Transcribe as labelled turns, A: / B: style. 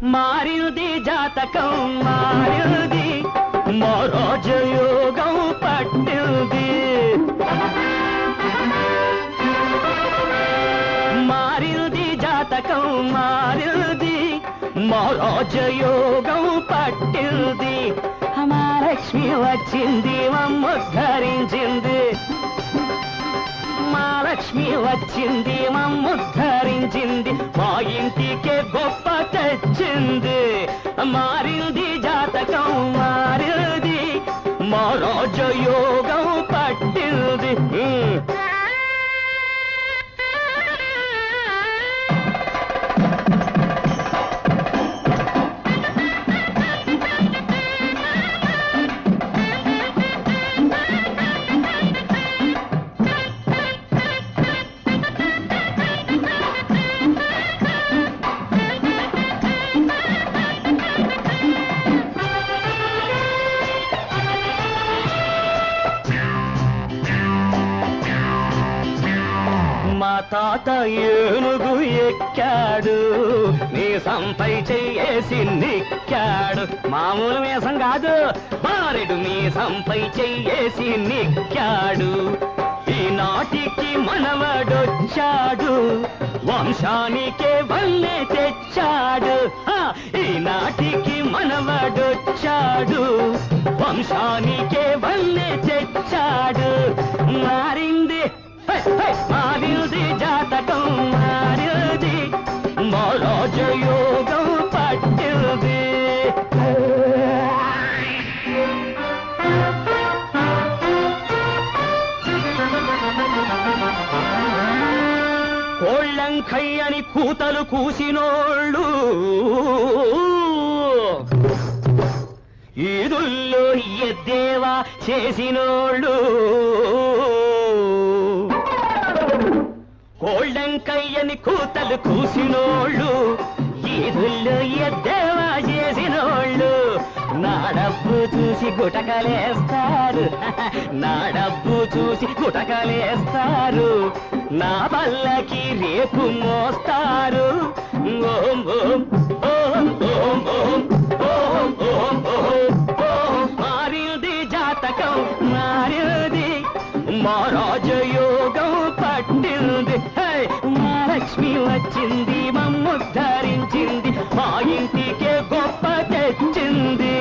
A: మారింది జాతకం మారింది మా రాజయోగం పట్టింది మారింది జాతకం మారింది మా రాజయోగం పట్టింది మహాలక్ష్మి వచ్చింది మమ్ముద్ధరించింది మహాలక్ష్మి వచ్చింది మమ్ముద్ధరించింది మా ఇంటికే గొప్ప తెచ్చింది మారింది జాతకం మారింది మా రాజయోగం పట్టింది మా తాత ఏనుగు ఎక్కాడు మీసంపై చెయ్యేసి నిక్కాడు మామూలు మీసం కాదు మారెడు మీసంపై చెయ్యేసి నిక్కాడు ఈనాటికి మనవడొచ్చాడు వంశానికే వల్లే తెచ్చాడు ఈనాటికి మనవడొచ్చాడు వంశానికే వల్లే తెచ్చాడు మారింది మారింది జాతకం మారింది మా రాజయోగం పట్టింది కోళ్ళంకయ్యని కూతలు కూసినోళ్ళు ఈదుల్లో ఎద్దేవా చేసినోళ్ళు కోళ్ళంకయ్యని కూతలు కూసినోళ్ళు ఈదుల్లో ఎద్దేవా చేసినోళ్ళు నా డబ్బు చూసి గుటకలేస్తారు నా డబ్బు చూసి గుటకలేస్తారు నా బల్లకి రేపు మోస్తారు ఓం ఓం ఓం ఓం ఓం ఓం ఓం ఓం మారింది జాతకం మారింది మా రాజయోగం పట్టింది మహాలక్ష్మి వచ్చింది మమ్ముద్ధరించింది మా ఇంటికే గొప్ప తెచ్చింది